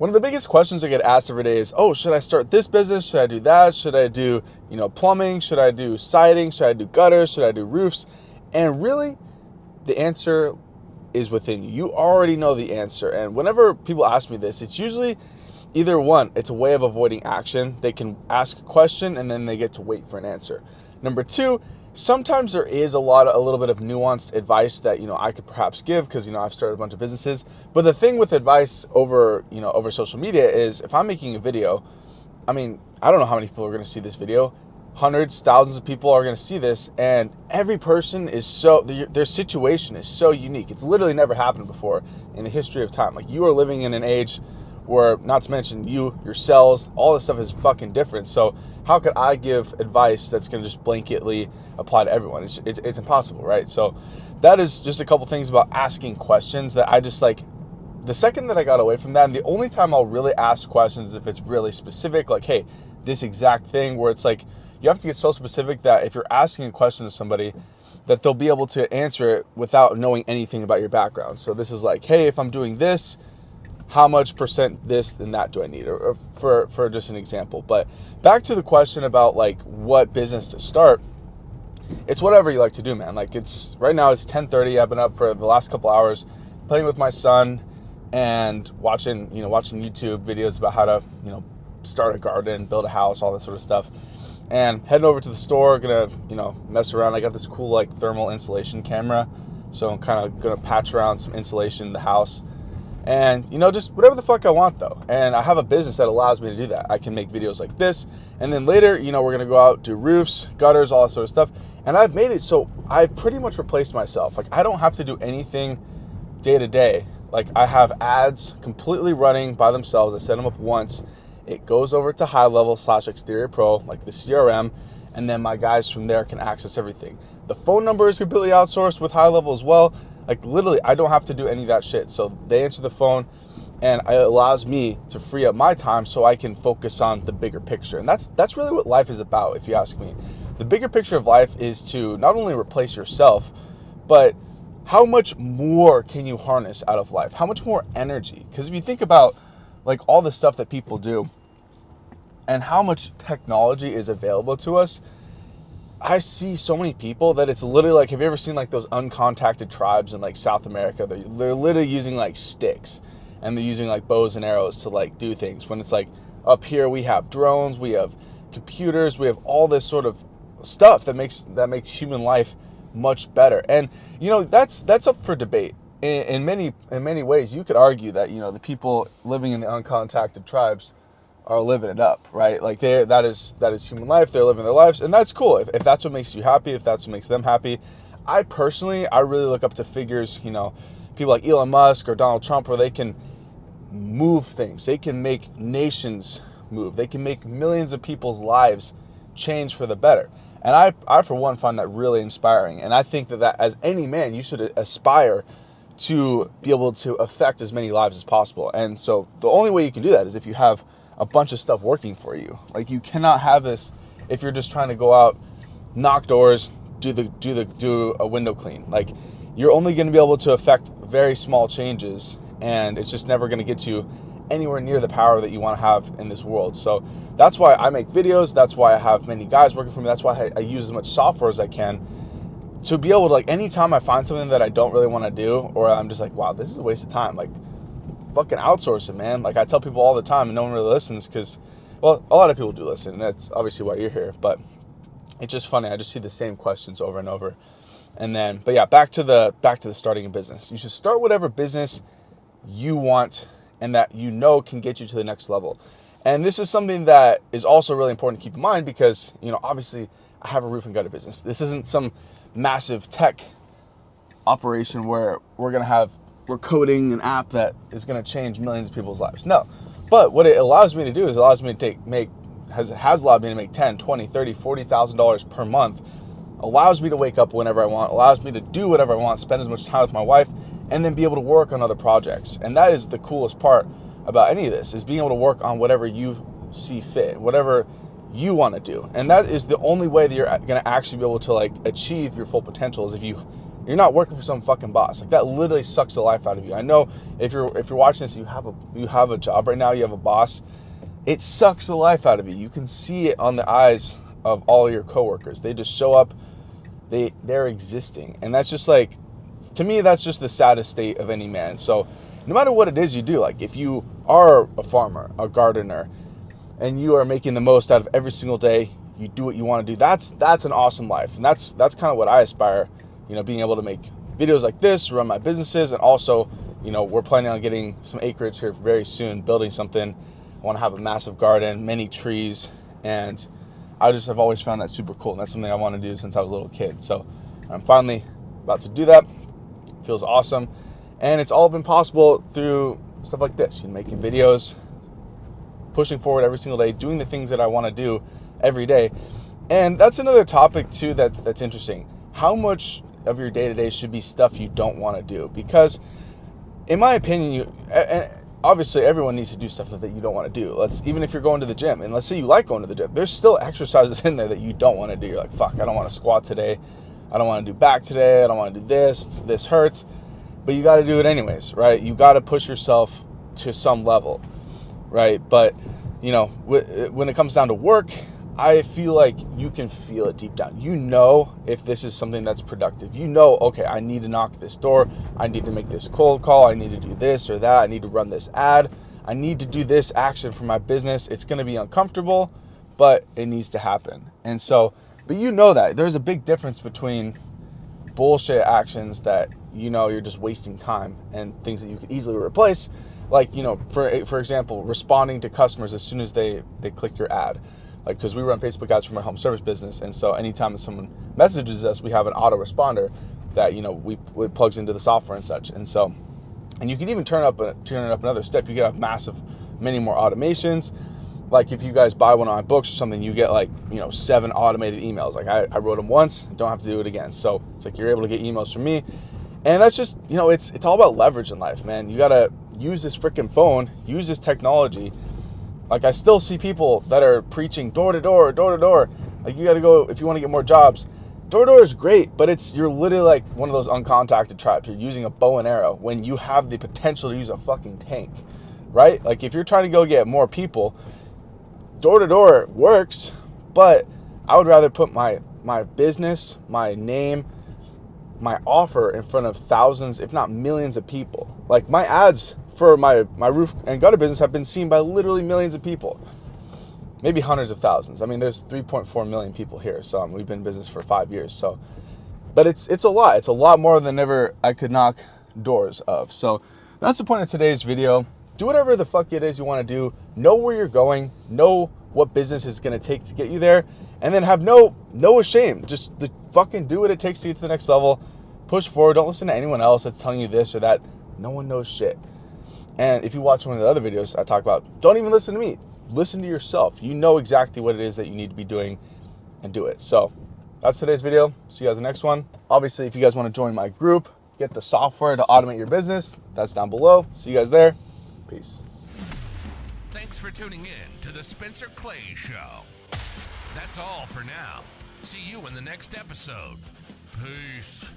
One of the biggest questions I get asked every day is, oh, should I start this business? Should I do that? Should I do, plumbing? Should I do siding? Should I do gutters? Should I do roofs? And really, the answer is within you. You already know the answer. And whenever people ask me this, it's usually either one, it's a way of avoiding action. They can ask a question and then they get to wait for an answer. Number two, sometimes there is a little bit of nuanced advice that, I could perhaps give because, I've started a bunch of businesses. But the thing with advice over social media is if I'm making a video, I don't know how many people are going to see this video. Hundreds, thousands of people are going to see this, and every person is their situation is so unique. It's literally never happened before in the history of time. Like, you are living in an age where, not to mention your cells, all this stuff is fucking different. So how could I give advice that's going to just blanketly apply to everyone? It's impossible, right? So that is just a couple things about asking questions that I just like. The second that I got away from that, and the only time I'll really ask questions is if it's really specific, like, hey, this exact thing, where it's like, you have to get so specific that if you're asking a question to somebody, that they'll be able to answer it without knowing anything about your background. So this is like, hey, if I'm doing this, how much percent this and that do I need? Or for just an example. But back to the question about like what business to start, it's whatever you like to do, man. Like, it's right now it's 10:30. I've been up for the last couple hours playing with my son and watching YouTube videos about how to, start a garden, build a house, all that sort of stuff. And heading over to the store, gonna, mess around. I got this cool like thermal insulation camera. So I'm kind of gonna patch around some insulation in the house. And, just whatever the fuck I want though. And I have a business that allows me to do that. I can make videos like this. And then later, we're gonna go out, do roofs, gutters, all that sort of stuff. And I've made it so I've pretty much replaced myself. Like, I don't have to do anything day to day. Like, I have ads completely running by themselves. I set them up once. It goes over to High Level / Exterior Pro, like the CRM, and then my guys from there can access everything. The phone number is completely outsourced with High Level as well. Like, literally, I don't have to do any of that shit. So they answer the phone, and it allows me to free up my time so I can focus on the bigger picture. And that's really what life is about, if you ask me. The bigger picture of life is to not only replace yourself, but how much more can you harness out of life? How much more energy? Because if you think about like all the stuff that people do and how much technology is available to us, I see so many people that it's literally like, have you ever seen like those uncontacted tribes in like South America? They're literally using like sticks and they're using like bows and arrows to like do things. When it's like up here we have drones, we have computers, we have all this sort of stuff that makes human life much better. And that's up for debate. In many ways, you could argue that the people living in the uncontacted tribes are living it up, right? Like that is human life. They're living their lives, and that's cool. If that's what makes you happy, if that's what makes them happy. I really look up to figures, people like Elon Musk or Donald Trump, where they can move things. They can make nations move. They can make millions of people's lives change for the better. And I for one find that really inspiring. And I think that as any man, you should aspire to be able to affect as many lives as possible. And so the only way you can do that is if you have a bunch of stuff working for you. Like, you cannot have this if you're just trying to go out, knock doors, do a window clean. Like, you're only going to be able to affect very small changes, and it's just never going to get you anywhere near the power that you want to have in this world. So that's why I make videos. That's why I have many guys working for me. That's why I use as much software as I can to be able to, like, anytime I find something that I don't really want to do, or I'm just like, wow, this is a waste of time, like, fucking outsource it, man. Like, I tell people all the time, and no one really listens because, well, a lot of people do listen, and that's obviously why you're here. But it's just funny. I just see the same questions over and over. And then, but yeah, back to the starting a business. You should start whatever business you want and that can get you to the next level. And this is something that is also really important to keep in mind because, obviously I have a roof and gutter business. This isn't some massive tech operation where we're coding an app that is going to change millions of people's lives. No. But what it allows me to do is has allowed me to make $10, $20, $30, $40,000 per month. Allows me to wake up whenever I want, allows me to do whatever I want, spend as much time with my wife, and then be able to work on other projects. And that is the coolest part about any of this, is being able to work on whatever you see fit, whatever you want to do. And that is the only way that you're going to actually be able to like achieve your full potential, is if you You're not working for some fucking boss. Like, that literally sucks the life out of you. I know if you're watching this, you have a job right now, you have a boss. It sucks the life out of you. You can see it on the eyes of all your coworkers. They just show up, they're existing. And that's just like, to me, that's just the saddest state of any man. So no matter what it is you do, like if you are a farmer, a gardener, and you are making the most out of every single day, you do what you want to do, that's an awesome life. And that's kind of what I aspire, being able to make videos like this, run my businesses, and also, we're planning on getting some acreage here very soon, building something. I want to have a massive garden, many trees, and I just have always found that super cool. And that's something I want to do since I was a little kid. So I'm finally about to do that. It feels awesome. And it's all been possible through stuff like this, making videos, pushing forward every single day, doing the things that I want to do every day. And that's another topic too that's interesting. How much of your day-to-day should be stuff you don't want to do? Because in my opinion, and obviously everyone needs to do stuff that you don't want to do. Even if you're going to the gym, and let's say you like going to the gym, there's still exercises in there that you don't want to do. You're like, fuck, I don't want to squat today. I don't want to do back today. I don't want to do this. This hurts. But you got to do it anyways, right? You got to push yourself to some level, right? But, when it comes down to work, I feel like you can feel it deep down. If this is something that's productive. Okay, I need to knock this door. I need to make this cold call. I need to do this or that. I need to run this ad. I need to do this action for my business. It's going to be uncomfortable, but it needs to happen. And so, but that there's a big difference between bullshit actions that you're just wasting time and things that you could easily replace, like for example, responding to customers as soon as they click your ad, like because we run Facebook ads for my home service business, and so anytime someone messages us, we have an autoresponder that we plugs into the software and such, and you can even turn it up another step. You can have many more automations. Like if you guys buy one of my books or something, you get 7 automated emails. Like I wrote them once, don't have to do it again. So it's like you're able to get emails from me. And that's just, it's all about leverage in life, man. You got to use this freaking phone, use this technology. Like I still see people that are preaching door to door. Like you got to go, if you want to get more jobs, door to door is great, but you're literally like one of those uncontacted tribes. You're using a bow and arrow when you have the potential to use a fucking tank, right? Like if you're trying to go get more people, door to door works, but I would rather put my business, my name, my offer in front of thousands, if not millions of people. Like my ads for my roof and gutter business have been seen by literally millions of people, maybe hundreds of thousands. I mean, there's 3.4 million people here. So we've been in business for 5 years. So, but it's a lot. It's a lot more than ever I could knock doors of. So that's the point of today's video. Do whatever the fuck it is you want to do. Know where you're going. Know what business is going to take to get you there. And then have no shame. Just fucking do what it takes to get to the next level. Push forward. Don't listen to anyone else that's telling you this or that. No one knows shit. And if you watch one of the other videos I talk about, don't even listen to me. Listen to yourself. You know exactly what it is that you need to be doing, and do it. So that's today's video. See you guys in the next one. Obviously, if you guys want to join my group, get the software to automate your business, that's down below. See you guys there. Peace. Thanks for tuning in to the Spencer Clay Show. That's all for now. See you in the next episode. Peace.